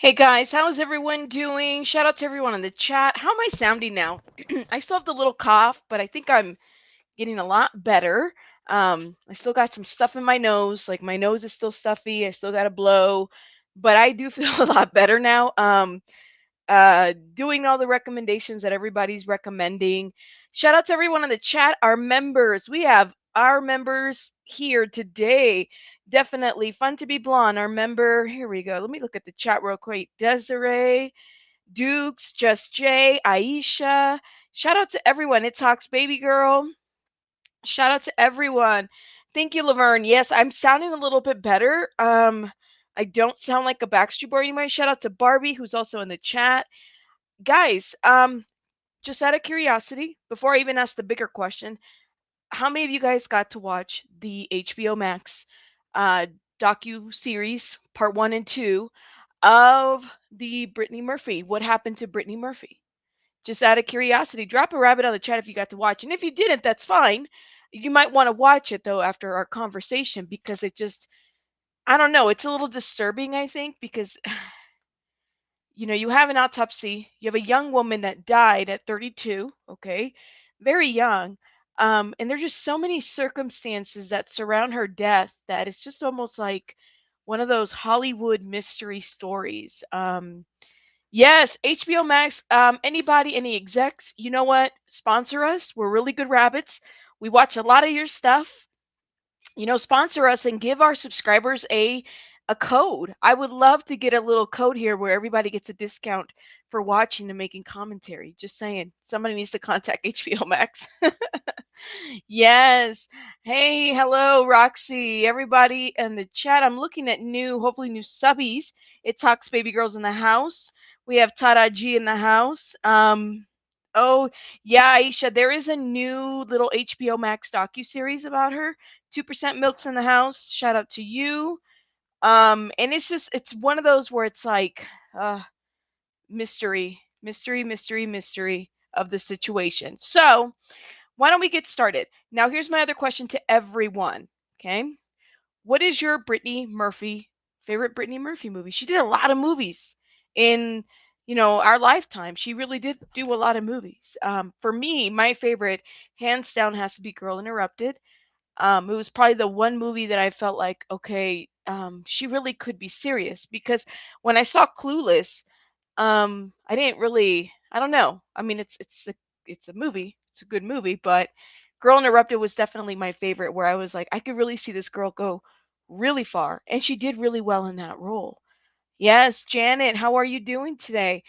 Hey guys, how's everyone doing? Shout out to everyone in the chat. How am I sounding now? I still have the little cough, but I think I'm getting a lot better. I still got some stuff in my nose, like my nose is still stuffy. I still got to blow, but I do feel a lot better now. Doing all the recommendations that everybody's recommending. Shout out to everyone in the chat, our members. We have our members here today. Definitely fun to be blonde. Our member, here we go. Let me look at the chat real quick. Desiree, Dukes, Just Jay, Aisha. Shout out to everyone. It talks baby girl. Shout out to everyone. Thank you, Laverne. Yes, I'm sounding a little bit better. I don't sound like a Backstreet Boy anymore. Shout out to Barbie, who's also in the chat. Guys, just out of curiosity, before I even ask the bigger question, how many of you guys got to watch the HBO Max uh, docu series, part 1 and 2 of the Brittany Murphy? What happened to Brittany Murphy? Just out of curiosity, drop a rabbit on the chat if you got to watch, and if you didn't, that's fine. You might want to watch it though after our conversation because it just, I don't know, it's a little disturbing. I think because you have an autopsy. You have a young woman that died at 32, okay? Very young. And there's just so many circumstances that surround her death that it's just almost like one of those Hollywood mystery stories. Yes, HBO Max. Anybody, any execs, you know what? Sponsor us. We're really good rabbits. We watch a lot of your stuff. Sponsor us and give our subscribers a code. I would love to get a little code here where everybody gets a discount for watching and making commentary. Just saying, somebody needs to contact HBO Max. Yes. Hey, hello, Roxy. Everybody in the chat. I'm looking at hopefully new subbies. It talks baby girls in the house. We have Tada G in the house. Oh yeah, Aisha, there is a new little HBO Max docu-series about her. 2% Milk's in the house. Shout out to you. And it's one of those where it's like mystery, mystery, mystery, mystery of the situation. So why don't we get started? Now here's my other question to everyone. Okay. What is your favorite Brittany Murphy movie? She did a lot of movies in our lifetime. She really did do a lot of movies. For me, my favorite, hands down, has to be Girl Interrupted. It was probably the one movie that I felt like, okay, she really could be serious because when I saw Clueless, I didn't really, I don't know. I mean, it's a movie, it's a good movie, but Girl Interrupted was definitely my favorite, where I was like, I could really see this girl go really far, and she did really well in that role. Yes, Janet, how are you doing today?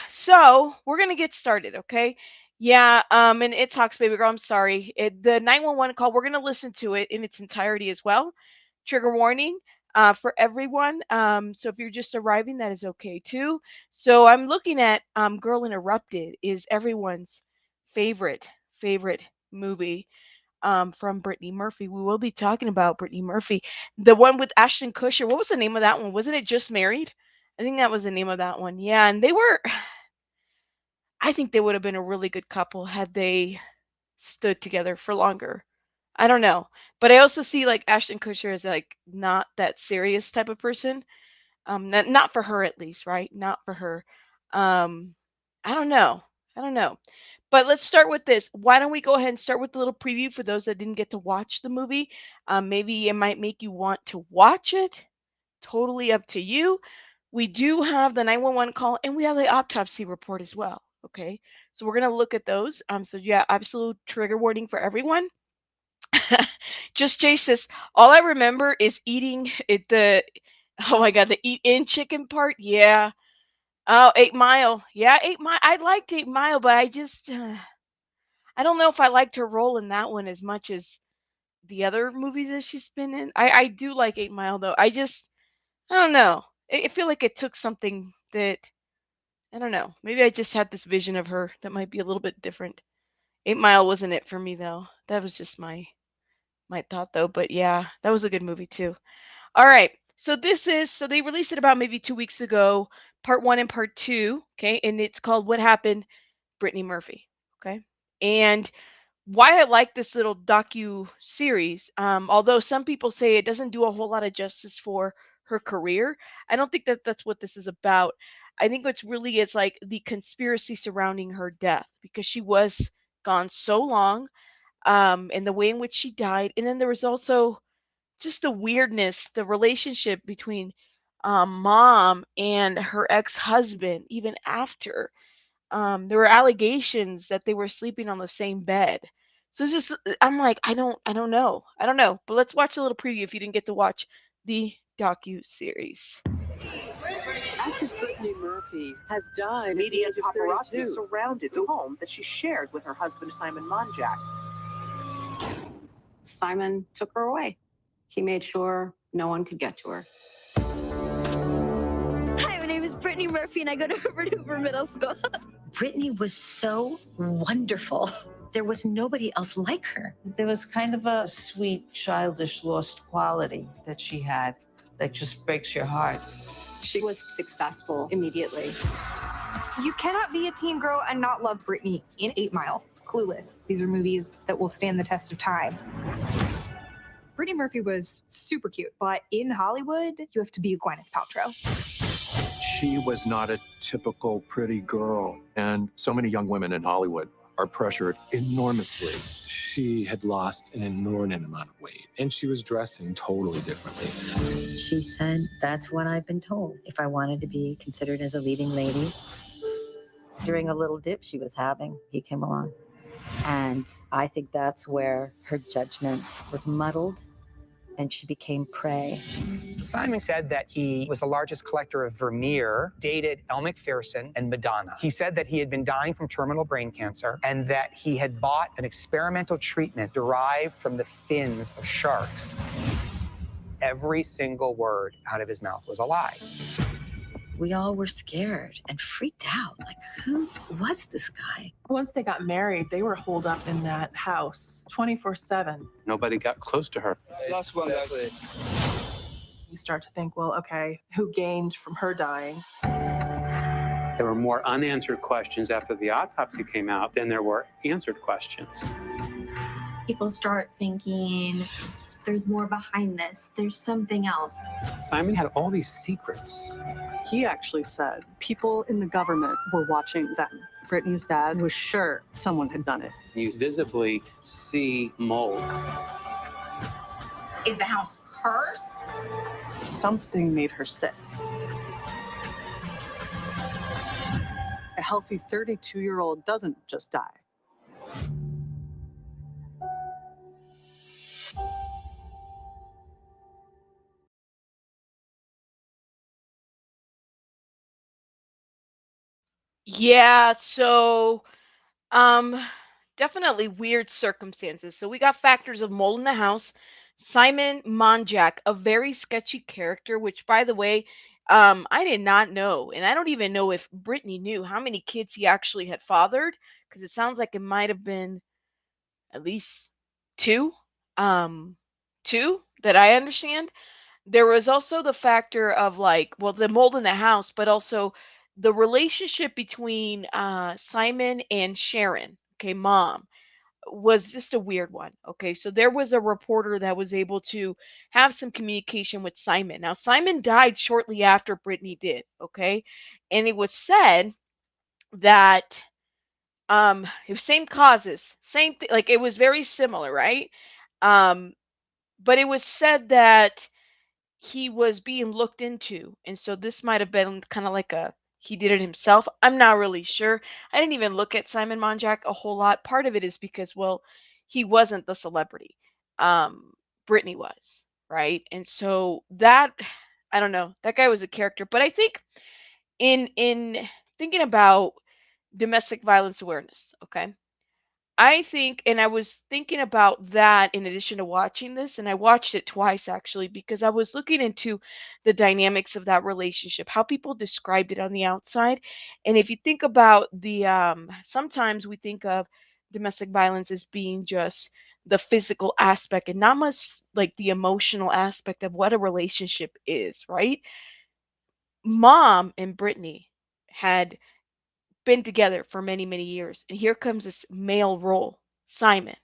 So we're gonna get started, okay? Yeah, and it talks, baby girl. I'm sorry. The 911 call. We're gonna listen to it in its entirety as well. Trigger warning for everyone. So if you're just arriving, that is okay too. So I'm looking at Girl Interrupted is everyone's favorite movie from Brittany Murphy. We will be talking about Brittany Murphy, the one with Ashton Kutcher. What was the name of that one? Wasn't it Just Married? I think that was the name of that one. Yeah, and they were. I think they would have been a really good couple had they stood together for longer. I don't know, but I also see like Ashton Kutcher as like not that serious type of person. Not for her at least, right? Not for her. Um, I don't know. I don't know. But let's start with this. Why don't we go ahead and start with a little preview for those that didn't get to watch the movie? Maybe it might make you want to watch it. Totally up to you. We do have the 911 call and we have the autopsy report as well. Okay. So we're going to look at those. So yeah, absolute trigger warning for everyone. Just Jay says, all I remember is eating oh my God, the eat in chicken part. Yeah. Oh, 8 Mile. Yeah, 8 Mile. I liked 8 Mile, but I don't know if I liked her role in that one as much as the other movies that she's been in. I do like 8 Mile though. I don't know. I feel like it took something that, I don't know. Maybe I just had this vision of her that might be a little bit different. 8 Mile wasn't it for me though. That was just my thought though. But yeah, that was a good movie too. All right. So they released it about maybe 2 weeks ago, part 1 and part 2. Okay, and it's called What Happened, Brittany Murphy. Okay, and why I like this little docu series, although some people say it doesn't do a whole lot of justice for her career. I don't think that that's what this is about. I think what's really is like the conspiracy surrounding her death because she was gone so long, and the way in which she died. And then there was also just the weirdness, the relationship between mom and her ex-husband, even after there were allegations that they were sleeping on the same bed. So it's just I'm like, I don't know. I don't know. But let's watch a little preview if you didn't get to watch the docu series. Actress Brittany Murphy has died. Media at the age of paparazzi 32. surrounded the home that she shared with her husband, Simon Monjack. Simon took her away. He made sure no one could get to her. Hi, my name is Brittany Murphy, and I go to Herbert Hoover Middle School. Brittany was so wonderful. There was nobody else like her. There was kind of a sweet, childish, lost quality that she had that just breaks your heart. She was successful immediately. You cannot be a teen girl and not love Britney. In 8 Mile, Clueless. These are movies that will stand the test of time. Brittany Murphy was super cute, but in Hollywood, you have to be Gwyneth Paltrow. She was not a typical pretty girl, and so many young women in Hollywood are pressured enormously. She had lost an inordinate amount of weight, and she was dressing totally differently. She said, that's what I've been told. If I wanted to be considered as a leading lady, during a little dip she was having, he came along. And I think that's where her judgment was muddled and she became prey. Simon said that he was the largest collector of Vermeer, dated Elle Macpherson and Madonna. He said that he had been dying from terminal brain cancer and that he had bought an experimental treatment derived from the fins of sharks. Every single word out of his mouth was a lie. We all were scared and freaked out. Like, who was this guy? Once they got married, they were holed up in that house 24/7. Nobody got close to her. Last one, guys. You start to think, well, okay, who gained from her dying? There were more unanswered questions after the autopsy came out than there were answered questions. People start thinking there's more behind this. There's something else. Simon had all these secrets. He actually said people in the government were watching them. Brittany's dad was sure someone had done it. You visibly see mold. Is the house cursed? Something made her sick. A healthy 32-year-old doesn't just die. Yeah, so um definitely weird circumstances. So we got factors of mold in the house, Simon Monjack, a very sketchy character, which by the way, I did not know, and I don't even know if Brittany knew how many kids he actually had fathered, because it sounds like it might have been at least two, um, two that I understand. There was also the factor of like, well, the mold in the house, but also the relationship between Simon and Sharon, okay, mom, was just a weird one. Okay, so there was a reporter that was able to have some communication with Simon. Now, Simon died shortly after Brittany did, okay, and it was said that it was same causes, same thing, like it was very similar, right? Um, but it was said that he was being looked into, and so this might have been kind of like a he did it himself. I'm not really sure. I didn't even look at Simon Monjack a whole lot. Part of it is because, well, he wasn't the celebrity. Brittany was, right? And so that I don't know. That guy was a character. But I think in thinking about domestic violence awareness, okay? I think, and I was thinking about that in addition to watching this, and I watched it twice actually because I was looking into the dynamics of that relationship, how people described it on the outside. And if you think about sometimes we think of domestic violence as being just the physical aspect and not much like the emotional aspect of what a relationship is, right? Mom and Brittany had been together for many, many years. And here comes this male role, Simon.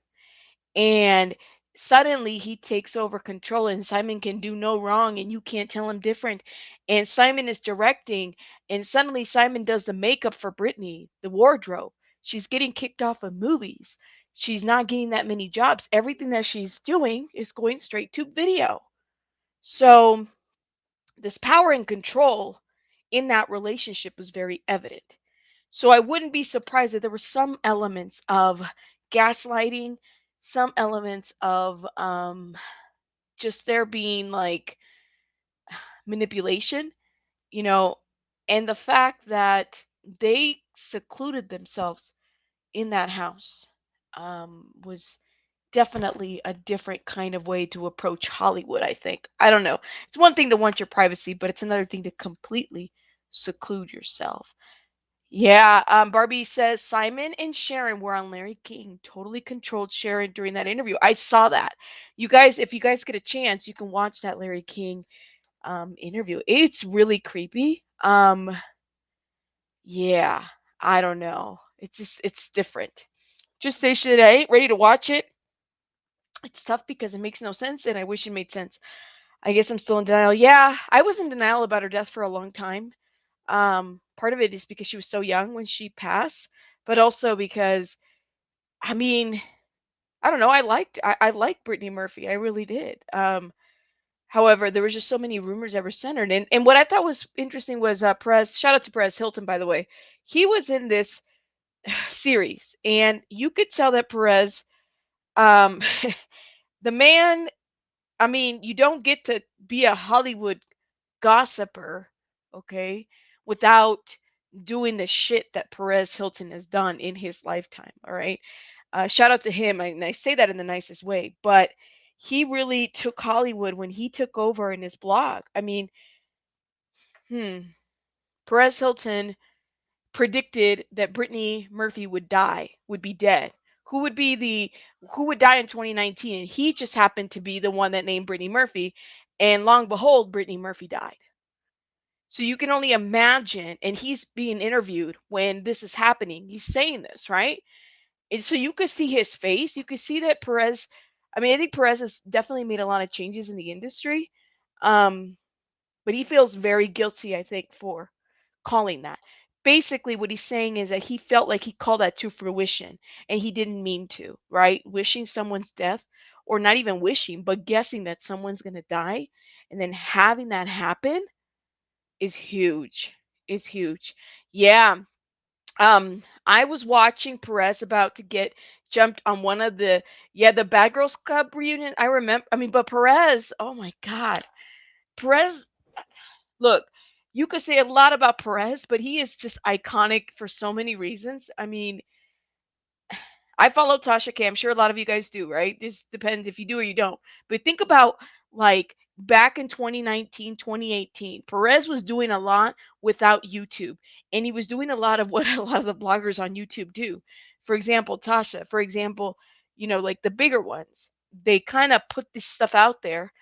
And suddenly he takes over control and Simon can do no wrong and you can't tell him different. And Simon is directing and suddenly Simon does the makeup for Brittany, the wardrobe. She's getting kicked off of movies. She's not getting that many jobs. Everything that she's doing is going straight to video. So this power and control in that relationship was very evident. So I wouldn't be surprised if there were some elements of gaslighting, some elements of just there being like manipulation, you know, and the fact that they secluded themselves in that house was definitely a different kind of way to approach Hollywood, I think. I don't know. It's one thing to want your privacy, but it's another thing to completely seclude yourself. Yeah, Barbie says Simon and Sharon were on Larry King, totally controlled Sharon during that interview. I saw that. You guys, if you guys get a chance, you can watch that Larry King interview. It's really creepy. Yeah, I don't know. It's different. Just say shit, I ain't ready to watch it. It's tough because it makes no sense, and I wish it made sense. I guess I'm still in denial. Yeah, I was in denial about her death for a long time. Part of it is because she was so young when she passed, but also because I mean, I don't know, I liked Brittany Murphy. I really did. However, there was just so many rumors that were centered. And what I thought was interesting was Perez, shout out to Perez Hilton, by the way. He was in this series, and you could tell that Perez, um, the man, I mean, you don't get to be a Hollywood gossiper, okay, without doing the shit that Perez Hilton has done in his lifetime. All right. Shout out to him. And I say that in the nicest way, but he really took Hollywood when he took over in his blog. I mean, Perez Hilton predicted that Brittany Murphy would die, would be dead. Who would die in 2019? And he just happened to be the one that named Brittany Murphy. And long behold, Brittany Murphy died. So you can only imagine, and he's being interviewed when this is happening. He's saying this, right? And so you could see his face. You could see that Perez, I mean, I think Perez has definitely made a lot of changes in the industry. But he feels very guilty, I think, for calling that. Basically, what he's saying is that he felt like he called that to fruition and he didn't mean to, right? Wishing someone's death, or not even wishing, but guessing that someone's going to die and then having that happen is huge. It's huge. Yeah. I was watching Perez about to get jumped on one of the Bad Girls Club reunion. I remember, I mean, but Perez, oh my God. Perez, look, you could say a lot about Perez, but he is just iconic for so many reasons. I mean, I follow Tasha K. I'm sure a lot of you guys do, right? Just depends if you do or you don't. But think about like back in 2019, 2018, Perez was doing a lot without YouTube. And he was doing a lot of what a lot of the bloggers on YouTube do. For example, Tasha, for example, like the bigger ones, they kind of put this stuff out there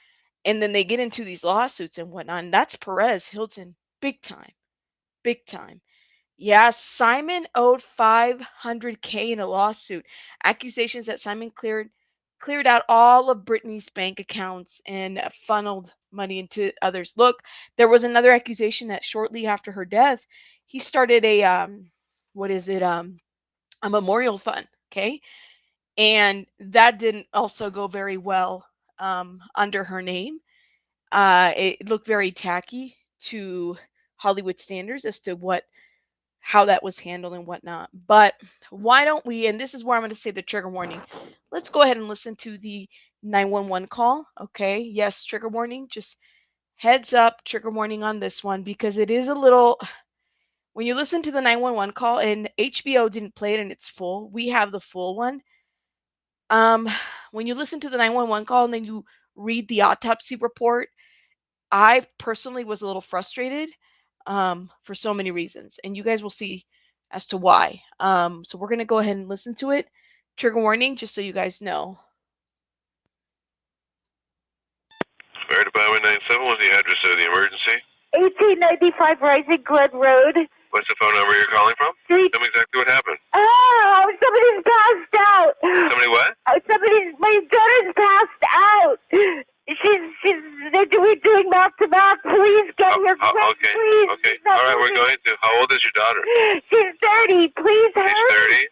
and then they get into these lawsuits and whatnot. And that's Perez Hilton, big time, big time. Yeah, Simon owed $500K in a lawsuit. Accusations that Simon cleared out all of Brittany's bank accounts and funneled money into others. Look, there was another accusation that shortly after her death, he started a a memorial fund, okay? And that didn't also go very well under her name. It looked very tacky to Hollywood standards as to how that was handled and whatnot. But why don't we, and this is where I'm going to say the trigger warning. Let's go ahead and listen to the 911 call. Okay. Yes, trigger warning. Just heads up, trigger warning on this one, because it is a little, when you listen to the 911 call, and HBO didn't play it in its full, we have the full one. When you listen to the 911 call and then you read the autopsy report, I personally was a little frustrated for so many reasons, and you guys will see as to why. So we're going to go ahead and listen to it. Trigger warning, just so you guys know. Fire Department 97, what's the address of the emergency? 1895 Rising Glen Road. What's the phone number you're calling from? Tell me exactly what happened. Oh, somebody's passed out. Somebody what? My daughter's passed old is your daughter? She's 30. Please hurry. She's 30?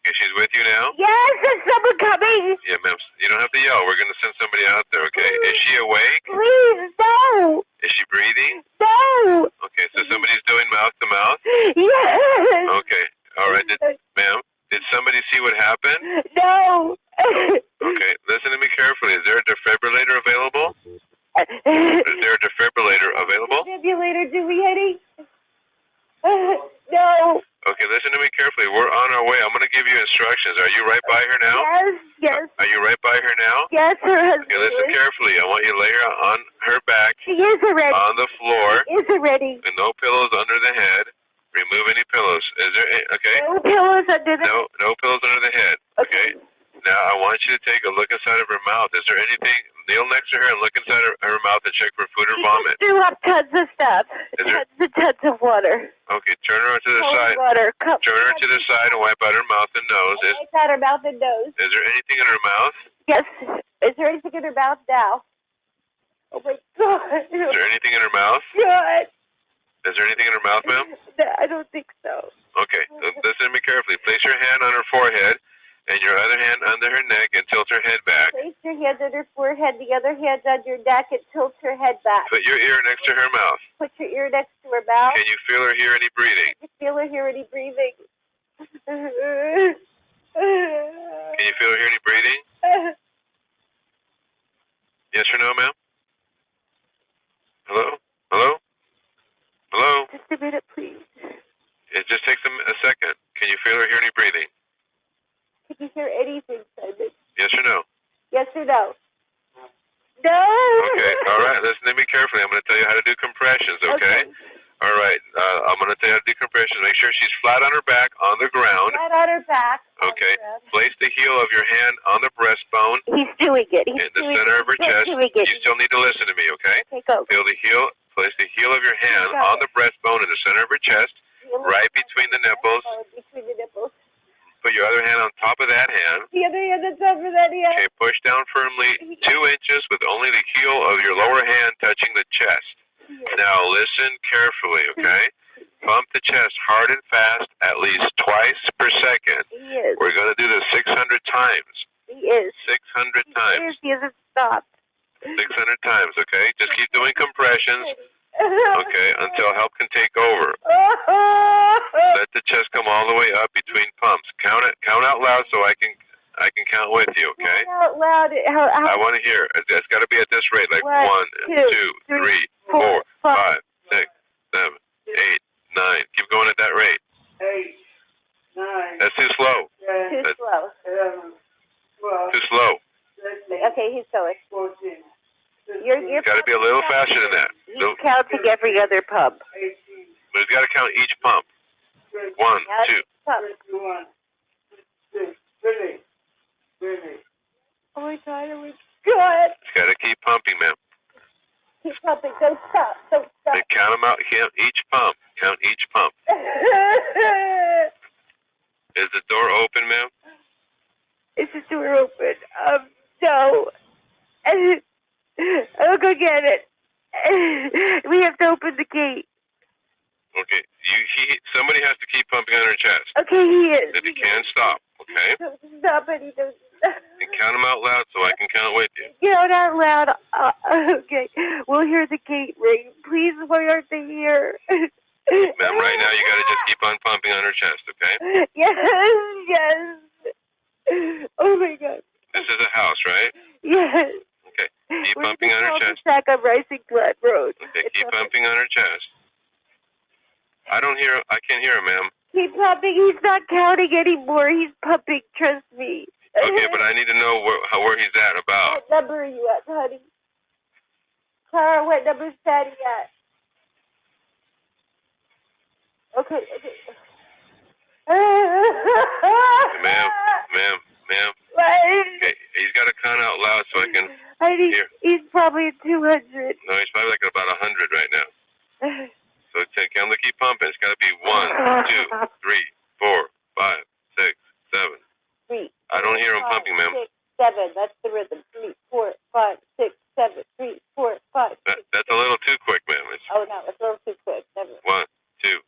Okay, she's with you now? Yes, is someone coming? Yeah, ma'am. You don't have to yell. We're going to send somebody out there, okay? Is she awake? Please, no. Is she breathing? No. Okay, so somebody's doing mouth to mouth? Yes. Okay, all right. Ma'am, did somebody see what happened? No. Okay, listen to me carefully. Is there a defibrillator available? Is there a defibrillator available? Defibrillator, do we, Eddie? No. Okay, listen to me carefully. We're on our way. I'm going to give you instructions. Are you right by her now? Yes, yes. Are you right by her now? Yes, her husband. Okay, listen carefully. I want you to lay her on her back. She is already. On the floor. She is already. And no pillows under the head. Remove any pillows. Is there okay? No pillows under the head. No pillows under the head. Okay. Now I want you to take a look inside of her mouth. Is there anything? Kneel next to her and look inside her mouth and check for food or vomit. Threw up tons of stuff. Tons of water. Okay, turn her to the Cold side. Water. Turn her to the side and wipe out her mouth and nose. Wipe out her mouth and nose. Is there anything in her mouth? Yes. Is there anything in her mouth now? Oh my God. Is there anything in her mouth? God. Is there anything in her mouth, ma'am? No, I don't think so. Okay, listen to me carefully. Place your hand on her forehead and your other hand under her neck and tilt her head back. Place your hand on her forehead, the other hand on your neck, and tilt her head back. Put your ear next to her mouth. Put your ear next to her mouth. Can you feel or hear any breathing? Can you feel or hear any breathing? Can you feel or hear any breathing? Yes or no, ma'am? Hello? Hello? Hello? Just a minute, please. It just takes a second. Can you feel or hear any breathing? Can you hear anything, Simon? Yes or no? Yes or no? No! Okay, all right. Listen to me carefully. I'm going to tell you how to do compressions, okay? All right. I'm going to tell you how to do compressions. Make sure she's flat on her back on the ground. Flat on her back. Okay. Place the heel of your hand on the breastbone. He's doing it. He's in the doing center it. of her He's chest. doing it. You still need to listen to me, okay? Okay, go. Feel the heel. Place the heel of your hand on the breastbone in the center of her chest, right between the nipples. Between the nipples. Put your other hand on top of that hand. The other hand on top of that hand. Okay, push down firmly 2 inches with only the heel of your lower hand touching the chest. Now listen carefully, okay? Pump the chest hard and fast at least twice per second. Yes. We're going to do this 600 times. He is. 600 times. He hasn't stopped. 600 times, okay? Just keep doing compressions, okay, until help can take over. Let the chest come all the way up between pumps. Count out loud so I can count with you, okay? Count out loud. I want to hear. It's got to be at this rate, like 1, 2, 3, 4, 5, 6, 7, 8, 9. Keep going at that rate. 8, 9. That's too slow. Too slow. 11, 12. Too slow. Okay, he's going. 14. You're Got to be a little faster than that. He's counting every other pump. But he's got to count each pump. 1, 2. 21. 22. 23. Oh my God, oh my God. He's got to keep pumping, ma'am. Keep pumping. Don't stop. Don't stop. And count them out. Count each pump. Count each pump. Is the door open, ma'am? Is the door open? No. I'll go get it. We have to open the gate. Okay. Somebody has to keep pumping on her chest. Okay, he is. If he can, stop. Okay. Don't stop it. He doesn't. And count them out loud so I can count with you. Get out loud. Okay. We'll hear the gate ring. Please, why aren't they here? Ma'am, right now you got to just keep on pumping on her chest, okay? Yes, yes. Oh my God. This is a house, right? Yes. Okay. Keep pumping on her chest. Back on Rising Blood Road. Okay, keep pumping on her chest. I can't hear him, ma'am. Keep pumping. He's not counting anymore. He's pumping. Trust me. Okay, but I need to know where he's at about. What number are you at, honey? Clara, what number is Daddy at? Okay. Ma'am. What? Okay, he's got to count out loud so I can hear. He's probably at 200. No, he's probably like about 100 right now. So tell him to keep pumping. It's got to be 1, 2, 3, 4, 5, 6, 7. 3. I don't hear him pumping, ma'am. 6, 7. That's the rhythm. 3, 4, 5, 6, 7. 3, 4, 5. That's a little too quick, ma'am. Oh no, it's a little too quick. Never. 1, 2,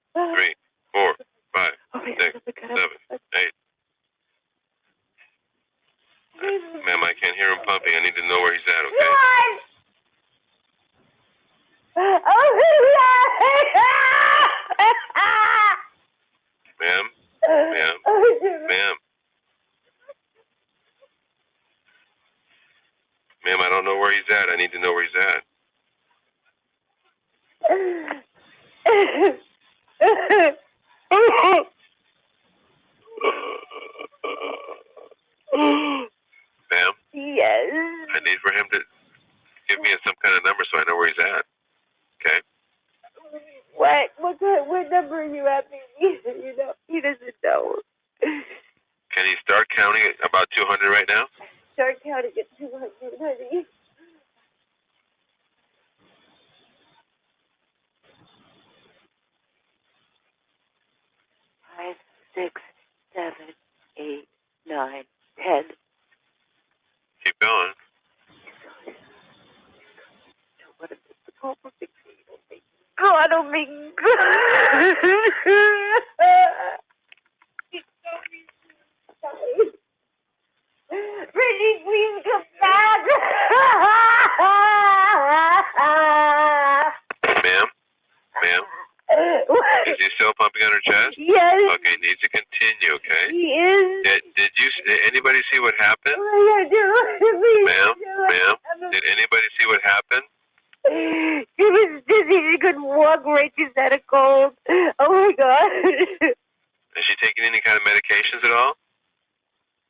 need for him to give me some kind of number so I know where he's at. Okay? What number are you at, baby? You know, he doesn't know. Can he start counting at about 200 right now? Start counting at 200, honey. Five, 6, 7, 8, 9, 10. Keep going. Oh, I don't make Brittany, please come back. Ma'am? Ma'am? Is he still pumping on her chest? Yes. Okay, needs to continue, okay? He is. Did anybody see what happened? I do. Ma'am? Did anybody see what happened? She was dizzy. She couldn't walk right. She's had a cold. Oh, my God. Is she taking any kind of medications at all?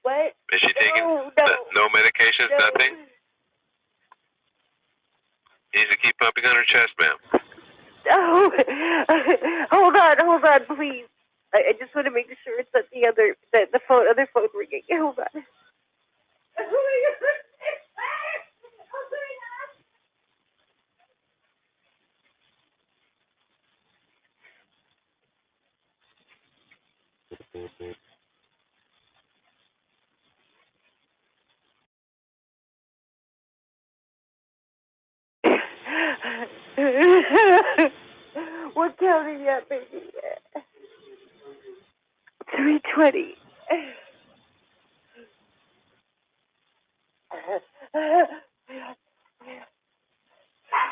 What? Is she taking no medications, nothing? You need to keep pumping on her chest, ma'am. Oh, hold on, please. I just want to make sure it's not the other phone ringing. Hold on. Oh, my God. What count are you at, baby? 320.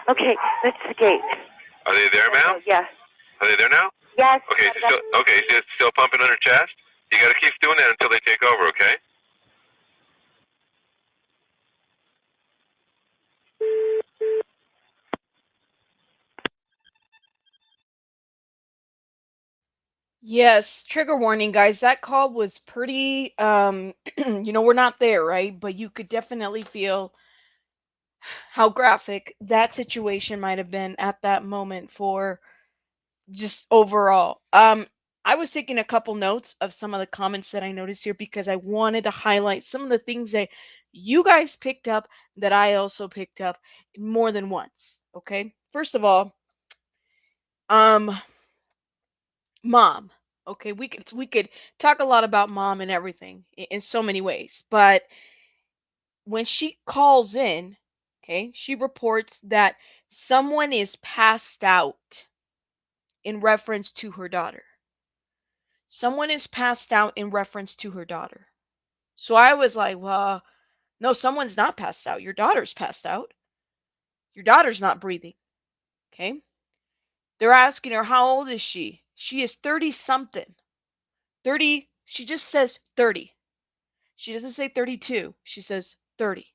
Okay, that's the gate. Are they there, ma'am? Yeah. Are they there now? Yes. Okay, is it still pumping on her chest? You gotta keep doing that until they take over, okay? Yes, trigger warning, guys. That call was pretty, we're not there, right? But you could definitely feel how graphic that situation might have been at that moment for just overall. I was taking a couple notes of some of the comments that I noticed here because I wanted to highlight some of the things that you guys picked up that I also picked up more than once. Okay. First of all, um, mom. Okay, we could talk a lot about mom and everything in so many ways, but when she calls in, okay, she reports that someone is passed out in reference to her daughter. Someone is passed out in reference to her daughter. So I was like, well, no, someone's not passed out. Your daughter's passed out. Your daughter's not breathing. Okay. They're asking her, how old is she? She is 30 something. 30. She just says 30. She doesn't say 32. She says 30.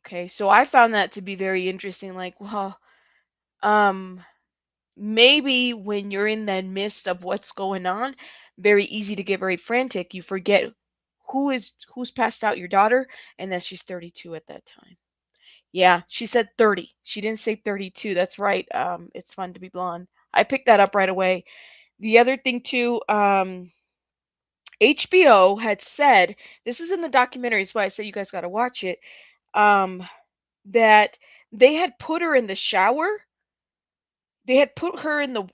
Okay. So I found that to be very interesting. Like, well, um, maybe when you're in the midst of what's going on, very easy to get very frantic. You forget who's passed out, your daughter, and that she's 32 at that time. Yeah, she said 30. She didn't say 32. That's right. It's fun to be blonde. I picked that up right away. The other thing too, HBO had said, this is in the documentary, that's why I say you guys got to watch it, that they had put her in the shower. They had put her in the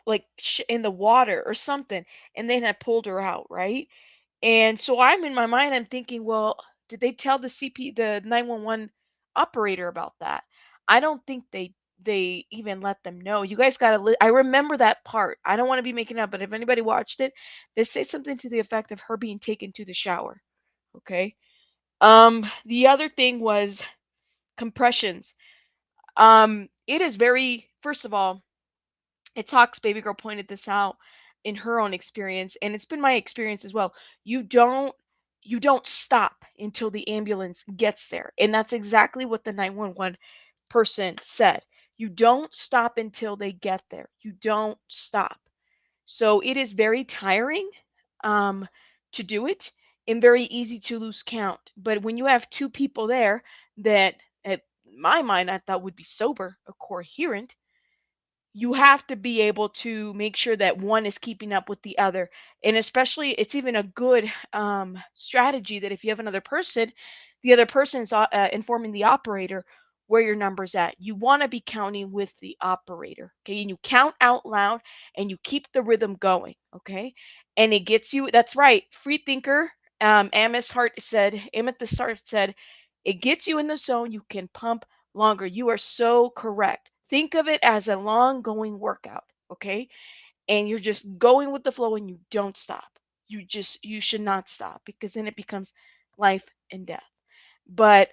in the water or something, and then had pulled her out, right? And so I'm in my mind, I'm thinking, well, did they tell the 911 operator about that? I don't think they even let them know. You guys got to I remember that part. I don't want to be making it up, but if anybody watched it, they say something to the effect of her being taken to the shower. Okay? The other thing was compressions. It is very, first of all, it talks, baby girl pointed this out in her own experience, and it's been my experience as well. You don't stop until the ambulance gets there, and that's exactly what the 911 person said. You don't stop until they get there. You don't stop. So it is very tiring, um, to do it. and very easy to lose count. But when you have two people there that, at my mind, I thought would be sober or coherent, you have to be able to make sure that one is keeping up with the other. And especially, it's even a good strategy that if you have another person, the other person is informing the operator where your number's at. You want to be counting with the operator, okay? And you count out loud and you keep the rhythm going, okay? And it gets you, that's right, free thinker. Amethyst Hart said, it gets you in the zone. You can pump longer. You are so correct. Think of it as a long going workout, okay? And you're just going with the flow and you don't stop. You should not stop, because then it becomes life and death. But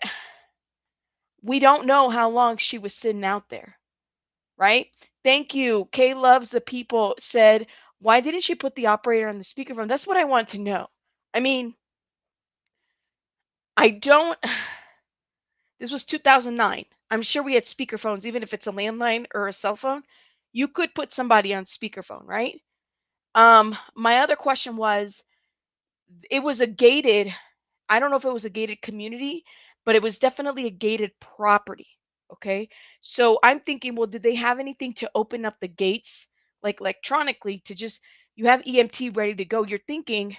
we don't know how long she was sitting out there, right? Thank you. Kay Loves the People said, why didn't she put the operator on the speakerphone? That's what I want to know. I mean, I don't. This was 2009. I'm sure we had speakerphones, even if it's a landline or a cell phone. You could put somebody on speakerphone, right? My other question was, it was a gated, I don't know if it was a gated community, but it was definitely a gated property. Okay. So I'm thinking, well, did they have anything to open up the gates, like electronically, to just, you have EMT ready to go? You're thinking,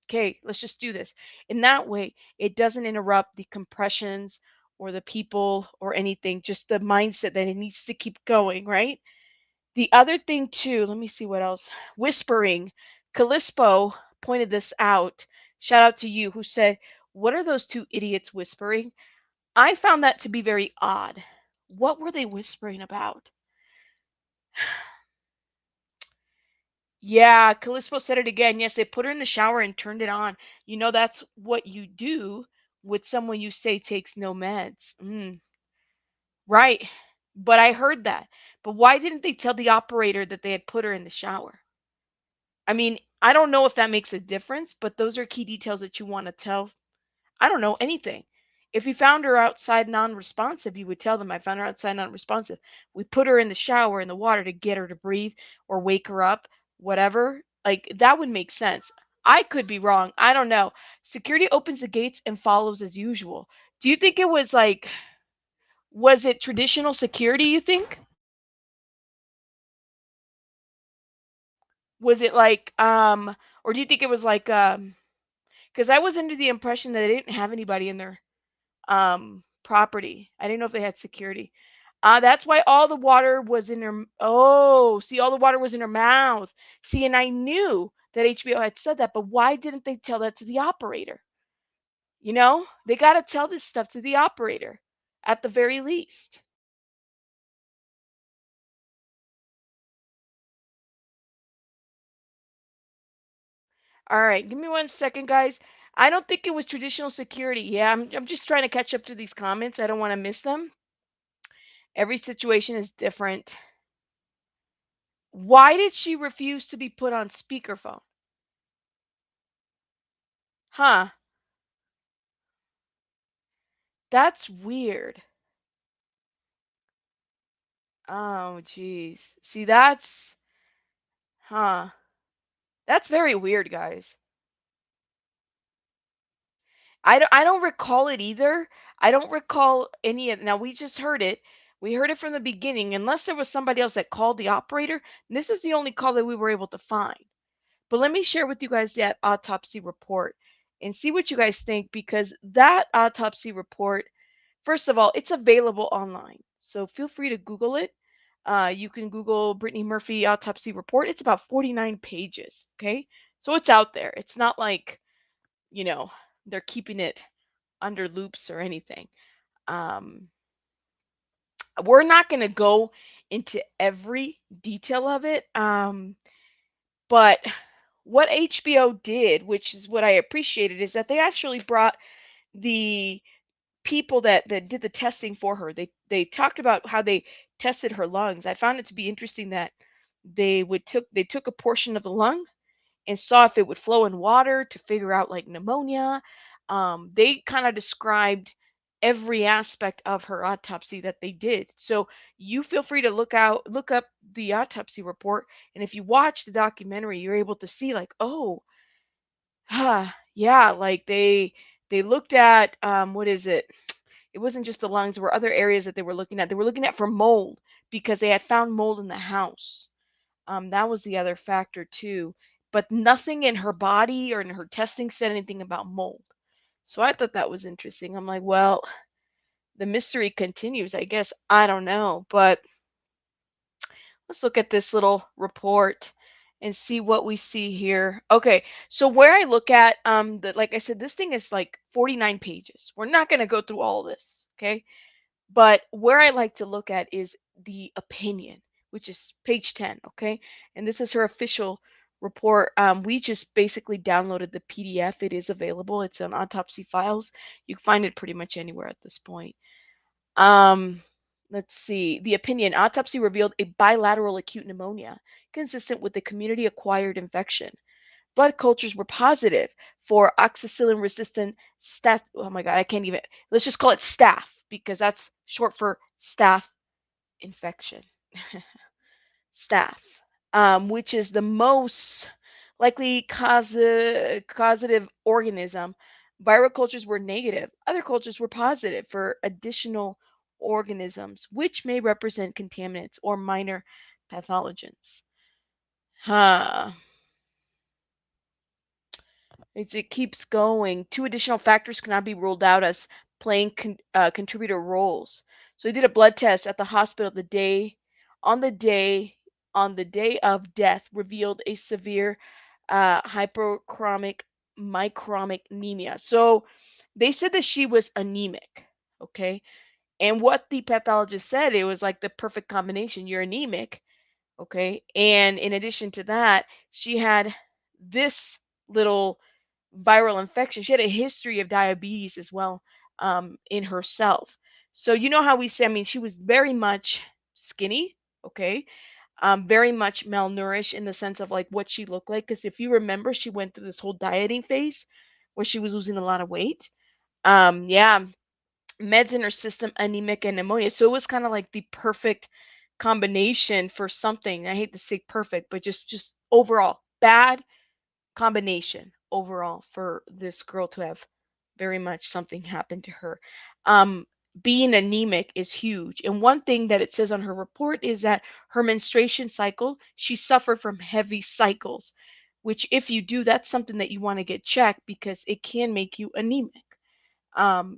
okay, let's just do this. In that way, it doesn't interrupt the compressions or the people or anything, just the mindset that it needs to keep going, right? The other thing too, let me see what else. Whispering. Callispo pointed this out. Shout out to you, who said, what are those two idiots whispering? I found that to be very odd. What were they whispering about? Yeah, Callispo said it again. Yes, they put her in the shower and turned it on. You know, that's what you do with someone you say takes no meds. Right. But I heard that. But why didn't they tell the operator that they had put her in the shower? I mean, I don't know if that makes a difference, but those are key details that you want to tell. I don't know anything. If you found her outside non-responsive, you would tell them, I found her outside non-responsive. We put her in the shower in the water to get her to breathe or wake her up, whatever. Like, that would make sense. I could be wrong. I don't know. Security opens the gates and follows as usual. Do you think it was like, was it traditional security, you think? Was it like, or do you think it was like, because I was under the impression that they didn't have anybody in their property. I didn't know if they had security. That's why all the water was in her. Oh, see, all the water was in her mouth. See, and I knew that HBO had said that, but why didn't they tell that to the operator? You know, they got to tell this stuff to the operator at the very least. All right, give me 1 second, guys. I don't think it was traditional security. Yeah, I'm just trying to catch up to these comments. I don't want to miss them. Every situation is different. Why did she refuse to be put on speakerphone? Huh. That's weird. Oh, geez. See, huh. That's very weird, guys. I don't recall it either. I don't recall any of, now we just heard it. We heard it from the beginning, unless there was somebody else that called the operator. And this is the only call that we were able to find. But let me share with you guys that autopsy report and see what you guys think, because that autopsy report, first of all, it's available online. So feel free to Google it. You can Google Brittany Murphy autopsy report. It's about 49 pages. Okay. So it's out there. It's not like, you know, they're keeping it under loops or anything. Um, we're not going to go into every detail of it. But what HBO did, which is what I appreciated, is that they actually brought the people that did the testing for her. They talked about how they tested her lungs. I found it to be interesting that they took a portion of the lung and saw if it would flow in water to figure out like pneumonia. They kind of described every aspect of her autopsy that they did. So you feel free to look up the autopsy report, and if you watch the documentary, you're able to see like, oh, Yeah, like they looked at what is it? It wasn't just the lungs. There were other areas that they were looking at. They were looking at for mold because they had found mold in the house. That was the other factor too. But nothing in her body or in her testing said anything about mold. So I thought that was interesting. I'm like, well, the mystery continues, I guess. I don't know. But let's look at this little report and see what we see here. Okay, so where I look at, like I said, this thing is like 49 pages. We're not going to go through all this, okay? But where I like to look at is the opinion, which is page 10, okay? And this is her official report. We just basically downloaded the PDF. It is available. It's on Autopsy Files. You can find it pretty much anywhere at this point. Um, let's see. The opinion. Autopsy revealed a bilateral acute pneumonia consistent with a community-acquired infection. Blood cultures were positive for oxacillin-resistant staph. Oh my God, I can't even. Let's just call it staph because that's short for staph infection. Staph, which is the most likely causative organism. Viral cultures were negative. Other cultures were positive for additional organisms, which may represent contaminants or minor pathogens. Huh. It keeps going. Two additional factors cannot be ruled out as playing contributor roles. So he did a blood test at the hospital on the day on the day of death, revealed a severe hypochromic mychromic anemia. So they said that she was anemic. Okay, and what the pathologist said, it was like the perfect combination. You're anemic, okay, and in addition to that, she had this little viral infection. She had a history of diabetes as well, in herself. So you know how we say, I mean, she was very much skinny, okay, very much malnourished in the sense of like what she looked like. Because if you remember, she went through this whole dieting phase where she was losing a lot of weight. Yeah, meds in her system, anemic and pneumonia. So it was kind of like the perfect combination for something. I hate to say perfect, but just overall bad combination overall for this girl to have very much something happen to her. Um, Being anemic is huge. And one thing that it says on her report is that her menstruation cycle, she suffered from heavy cycles, which if you do, that's something that you want to get checked because it can make you anemic.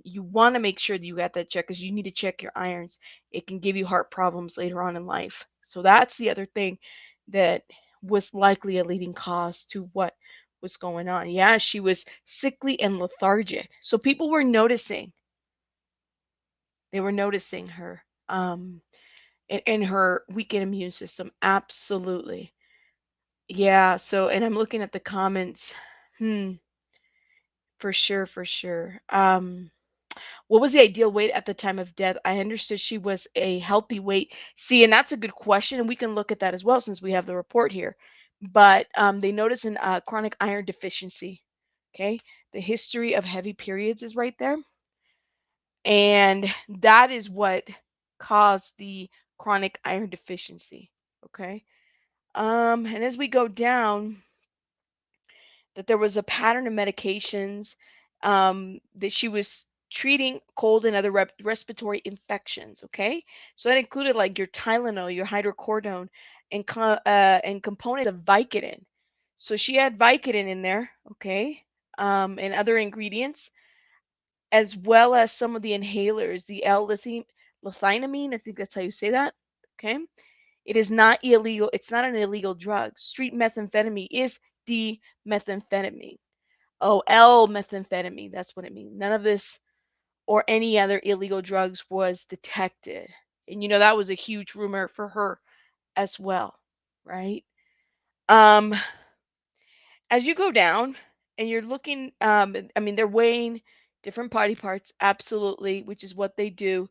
You want to make sure that you got that check because you need to check your irons. It can give you heart problems later on in life. So that's the other thing that was likely a leading cause to what was going on. Yeah, she was sickly and lethargic. So people were noticing. They were noticing her in her weakened immune system. Absolutely. Yeah. So, and I'm looking at the comments. For sure, for sure. What was the ideal weight at the time of death? I understood she was a healthy weight. See, and that's a good question, and we can look at that as well since we have the report here. But they notice an chronic iron deficiency. Okay, the history of heavy periods is right there, and that is what caused the chronic iron deficiency. Okay, and as we go down, that there was a pattern of medications, that she was treating cold and other respiratory infections. Okay, so that included like your Tylenol, your hydrocodone, and components of Vicodin. So she had Vicodin in there, okay, and other ingredients, as well as some of the inhalers, the L-lithiamine. I think that's how you say that. Okay, it is not illegal. It's not an illegal drug. Street methamphetamine is the methamphetamine. Oh, L-methamphetamine. That's what it means. None of this or any other illegal drugs was detected. And you know that was a huge rumor for her as well, right? Um, as you go down and you're looking, I mean, they're weighing different body parts, absolutely, which is what they do.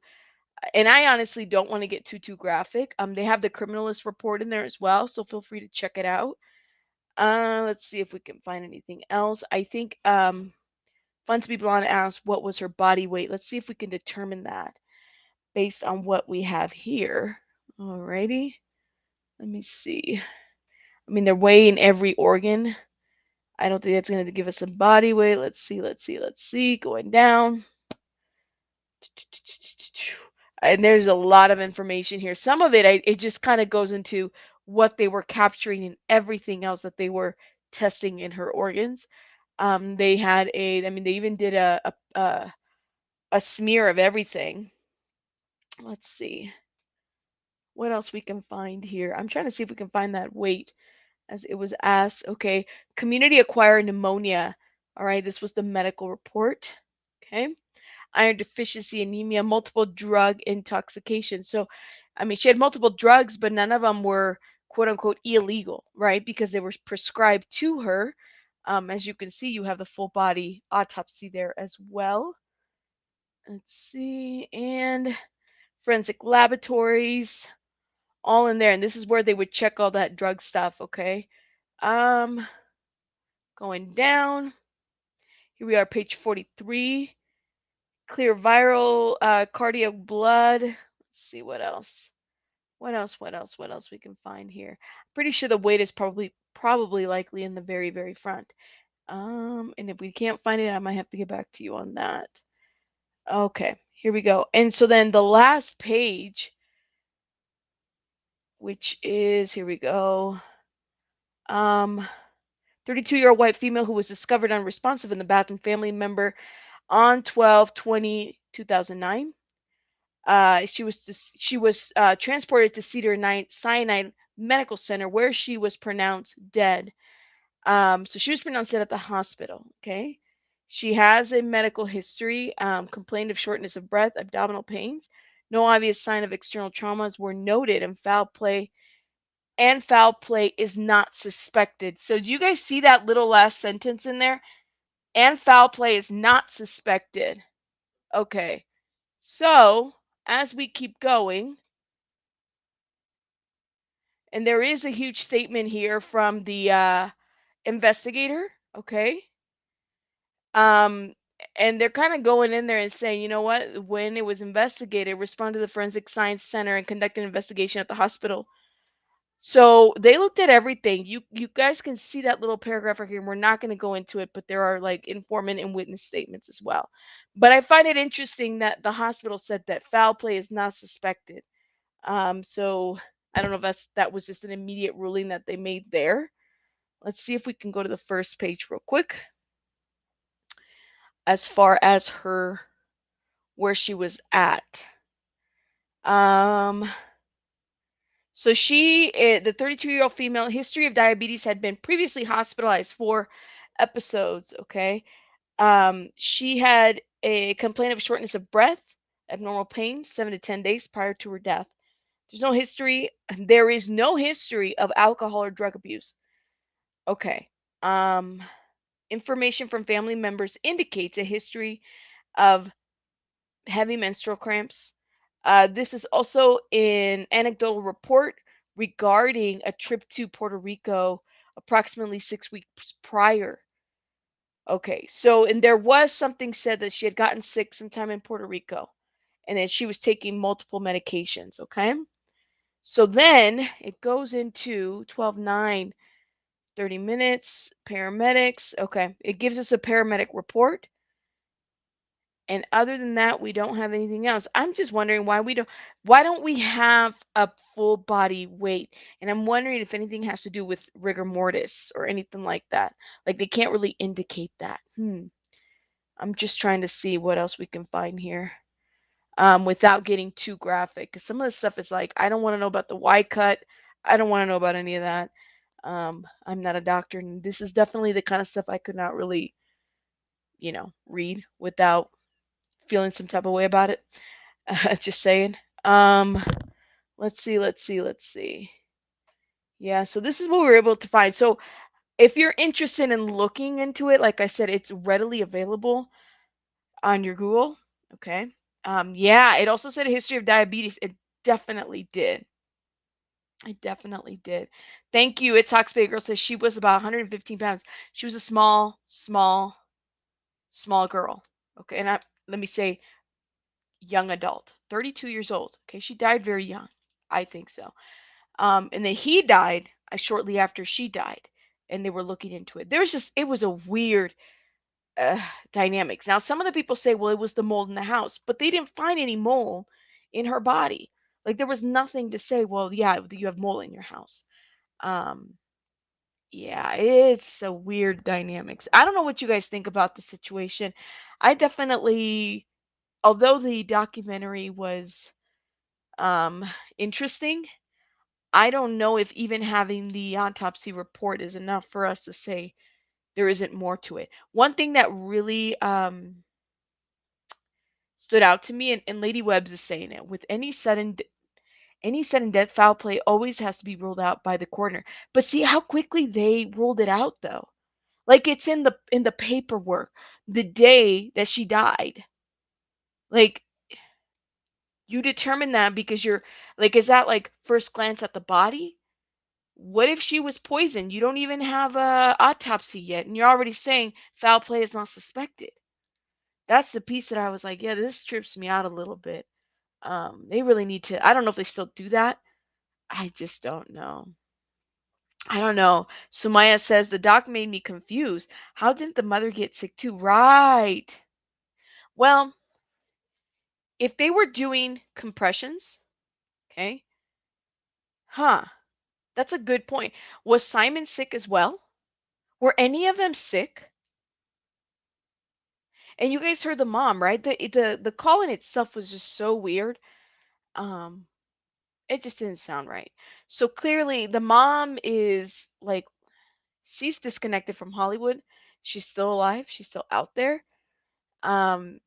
And I honestly don't want to get too graphic. They have the criminalist report in there as well, so feel free to check it out. Let's see if we can find anything else. I think Fun to be Blonde asked what was her body weight. Let's see if we can determine that based on what we have here. Alrighty. Let me see. I mean, they're weighing every organ. I don't think that's going to give us a body weight. Let's see. Going down. And there's a lot of information here. Some of it, it just kind of goes into what they were capturing and everything else that they were testing in her organs. They had they even did a smear of everything. Let's see what else we can find here. I'm trying to see if we can find that weight as it was asked. Okay, community acquired pneumonia. All right, this was the medical report. Okay, iron deficiency, anemia, multiple drug intoxication. So, she had multiple drugs, but none of them were quote unquote illegal, right? Because they were prescribed to her. As you can see, you have the full body autopsy there as well. Let's see, and forensic laboratories, all in there. And this is where they would check all that drug stuff, okay? Going down. Here we are, page 43. Clear viral cardiac blood. Let's see what else. What else we can find here? Pretty sure the weight is probably likely in the very, very front. And if we can't find it, I might have to get back to you on that. Okay, here we go. And so then the last page, which is, here we go. 32-year-old white female who was discovered unresponsive in the bathroom, family member on 12/20/2009. She was transported to Cedar-Sinai Medical Center where she was pronounced dead. So she was pronounced dead at the hospital. Okay, she has a medical history. Complained of shortness of breath, abdominal pains. No obvious sign of external traumas were noted, and foul play is not suspected. So do you guys see that little last sentence in there? And foul play is not suspected. Okay, so as we keep going, and there is a huge statement here from the investigator, okay? And they're kind of going in there and saying, you know what, when it was investigated, responded to the Forensic Science Center and conducted an investigation at the hospital. So they looked at everything. You guys can see that little paragraph right here. We're not going to go into it, but there are like informant and witness statements as well. But I find it interesting that the hospital said that foul play is not suspected. So I don't know if that was just an immediate ruling that they made there. Let's see if we can go to the first page real quick. As far as where she was at. So the 32-year-old female, history of diabetes, had been previously hospitalized for episodes, okay? She had a complaint of shortness of breath, abnormal pain, 7 to 10 days prior to her death. There is no history of alcohol or drug abuse. Okay. Information from family members indicates a history of heavy menstrual cramps. This is also an anecdotal report regarding a trip to Puerto Rico approximately 6 weeks prior. Okay, so, and there was something said that she had gotten sick sometime in Puerto Rico and that she was taking multiple medications, okay? So then it goes into 12/9, 30 minutes, paramedics. Okay, it gives us a paramedic report. And other than that, we don't have anything else. I'm just wondering why don't we have a full body weight? And I'm wondering if anything has to do with rigor mortis or anything like that. Like they can't really indicate that. I'm just trying to see what else we can find here. Without getting too graphic. Because some of the stuff is like, I don't want to know about the Y cut. I don't want to know about any of that. I'm not a doctor, and this is definitely the kind of stuff I could not really, read without feeling some type of way about it. Just saying. Let's see. Yeah, so this is what we were able to find. So if you're interested in looking into it, like I said, it's readily available on your Google. Okay. Yeah, it also said a history of diabetes. It definitely did. It definitely did. Thank you. It Talks Big Girl says she was about 115 pounds. She was a small girl. Okay, and let me say young adult, 32 years old. Okay, she died very young. I think so. And then he died shortly after she died. and they were looking into it. It was a weird dynamics. Now, some of the people say, well, it was the mold in the house, but they didn't find any mold in her body. Like there was nothing to say, well, yeah, you have mold in your house. Um, yeah, it's a weird dynamics. I don't know what you guys think about the situation. I definitely, although the documentary was um, interesting, I don't know if even having the autopsy report is enough for us to say there isn't more to it. One thing that really stood out to me, and Lady Webbs is saying it, with any sudden death, foul play always has to be ruled out by the coroner. But see how quickly they ruled it out, though. Like it's in the paperwork the day that she died. Like you determine that because you're like, is that like first glance at the body? What if she was poisoned? You don't even have a autopsy yet, and you're already saying foul play is not suspected. That's the piece that I was like, yeah, this trips me out a little bit. They really need to. I don't know if they still do that. I just don't know. I don't know. Sumaya says the doc made me confused. How didn't the mother get sick too? Right. Well, if they were doing compressions, okay, huh? That's a good point. Was Simon sick as well? Were any of them sick? And you guys heard the mom, right? The call in itself was just so weird. Um, it just didn't sound right. So clearly, the mom is like she's disconnected from Hollywood. She's still alive. She's still out there. Um,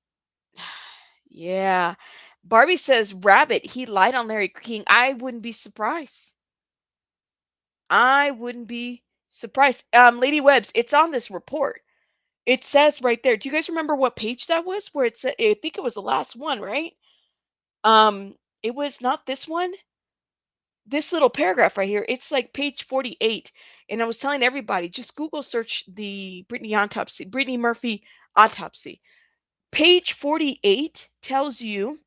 yeah. Barbie says, Rabbit, he lied on Larry King. I wouldn't be surprised. I wouldn't be surprised. Lady Webbs, it's on this report. It says right there. Do you guys remember what page that was? Where it said, I think it was the last one, right? It was not this one. This little paragraph right here. It's like page 48. And I was telling everybody, just Google search the Brittany Murphy autopsy. Page 48 tells you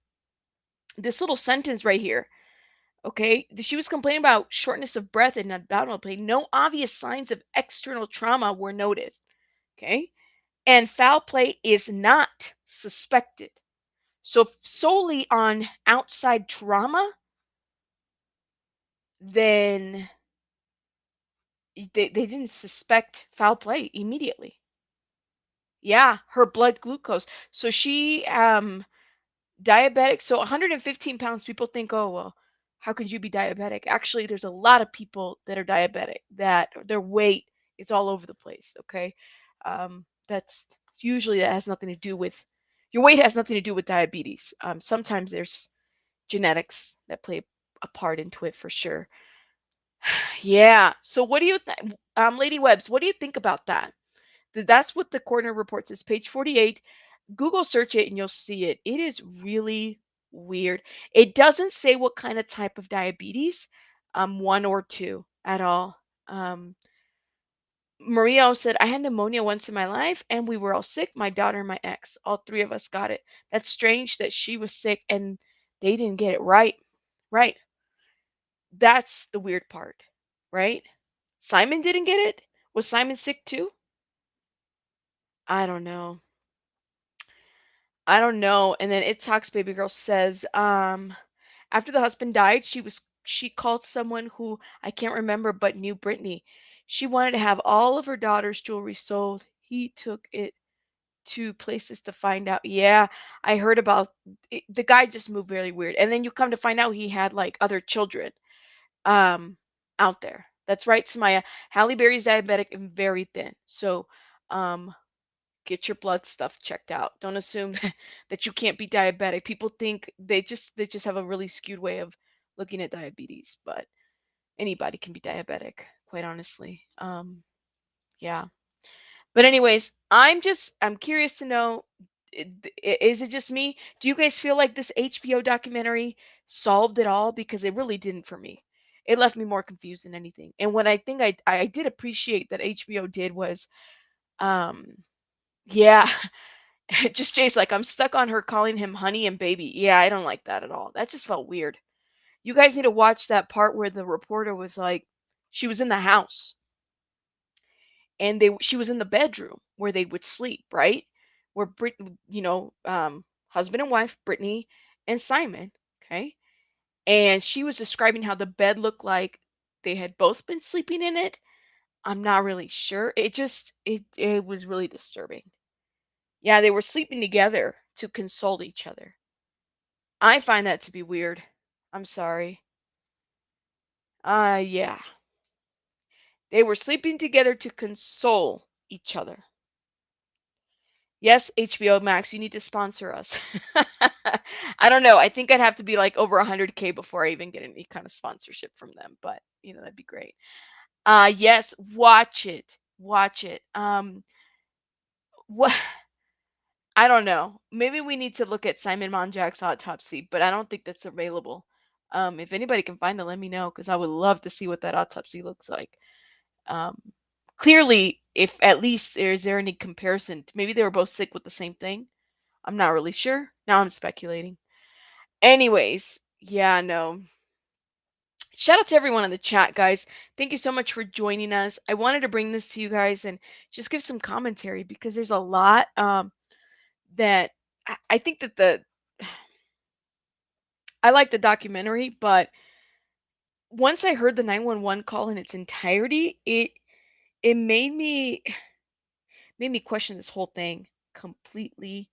this little sentence right here. Okay, she was complaining about shortness of breath and abdominal pain. No obvious signs of external trauma were noticed. Okay, and foul play is not suspected. So solely on outside trauma, then they didn't suspect foul play immediately. Yeah, her blood glucose. So she diabetic. So 115 pounds, people think, oh, well, how could you be diabetic? Actually, there's a lot of people that are diabetic that their weight is all over the place. Okay. That's usually that has nothing to do with your weight, has nothing to do with diabetes. Sometimes there's genetics that play a part into it for sure. Yeah. So what do you think, Lady Webbs, what do you think about that? That's what the coroner report says, page 48. Google search it and you'll see it. It is really weird. It doesn't say what kind of type of diabetes, one or two at all. Maria said, I had pneumonia once in my life and we were all sick. My daughter and my ex, all three of us got it. That's strange that she was sick and they didn't get it right. Right. That's the weird part, right? Simon didn't get it. Was Simon sick too? I don't know. I don't know. And then It Talks Baby Girl says, after the husband died, she called someone who I can't remember but knew Brittany. She wanted to have all of her daughter's jewelry sold. He took it to places to find out. Yeah, I heard about it. The guy just moved very weird. And then you come to find out he had like other children um out there. That's right, Samaya. Halle Berry's diabetic and very thin. So get your blood stuff checked out. Don't assume that you can't be diabetic. People think they just have a really skewed way of looking at diabetes, but anybody can be diabetic, quite honestly. Yeah. But anyways, I'm curious to know, is it just me? Do you guys feel like this HBO documentary solved it all? Because it really didn't for me. It left me more confused than anything. And what I think I did appreciate that HBO did was um yeah, just Jay's like, I'm stuck on her calling him honey and baby. Yeah, I don't like that at all. That just felt weird. You guys need to watch that part where the reporter was like, she was in the house and she was in the bedroom where they would sleep, right? Where husband and wife, Brittany and Simon, okay? And she was describing how the bed looked like they had both been sleeping in it. I'm not really sure. It was really disturbing. Yeah, they were sleeping together to console each other. I find that to be weird. I'm sorry. Yeah. They were sleeping together to console each other. Yes, HBOMax, you need to sponsor us. I don't know. I think I'd have to be like over 100K before I even get any kind of sponsorship from them, but that'd be great. Yes, watch it. Watch it. What I don't know. Maybe we need to look at Simon Monjack's Autopsy, but I don't think that's available. If anybody can find it, let me know because I would love to see what that autopsy looks like. Um, Clearly, if at least is there any comparison? Maybe they were both sick with the same thing. I'm not really sure. Now I'm speculating. Anyways, yeah, no. Shout out to everyone in the chat, guys. Thank you so much for joining us. I wanted to bring this to you guys and just give some commentary because there's a lot that I think that I like the documentary, but once I heard the 911 call in its entirety, it made me question this whole thing completely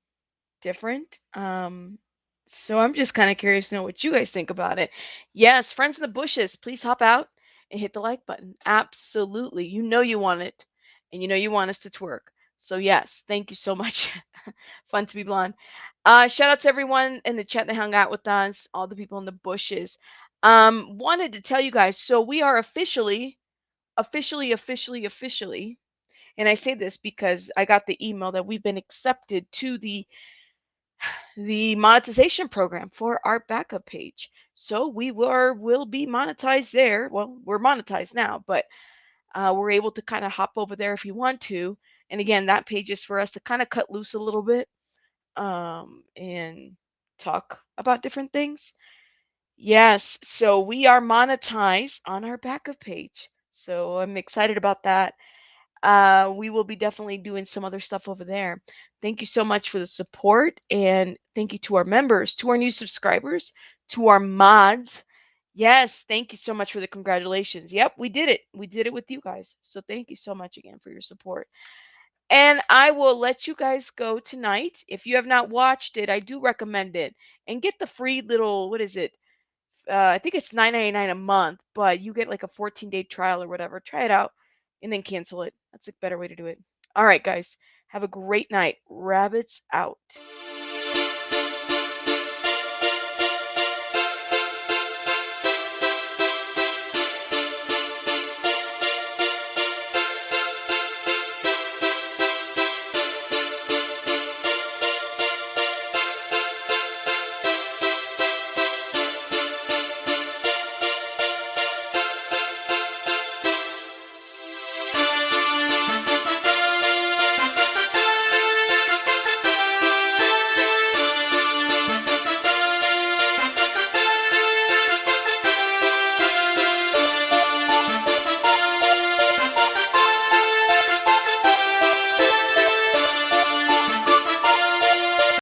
different. So I'm just kind of curious to know what you guys think about it. Yes, friends in the bushes, please hop out and hit the like button. Absolutely. You know you want it, and you know you want us to twerk. So yes, thank you so much. Fun to be blonde. Shout out to everyone in the chat that hung out with us, all the people in the bushes. Wanted to tell you guys, so we are officially, and I say this because I got the email that we've been accepted to the monetization program for our backup page. So will be monetized there. Well, we're monetized now, but we're able to kind of hop over there if you want to. And again, that page is for us to kind of cut loose a little bit and talk about different things. Yes, so we are monetized on our backup page. So I'm excited about that. We will be definitely doing some other stuff over there. Thank you so much for the support, and thank you to our members, to our new subscribers, to our mods. Yes, thank you so much for the congratulations. Yep, we did it. We did it with you guys. So thank you so much again for your support. And I will let you guys go tonight. If you have not watched it, I do recommend it. And get the free little, what is it? I think it's $9.99 a month, but you get like a 14-day trial or whatever. Try it out and then cancel it. That's a better way to do it. All right, guys. Have a great night. Rabbits out.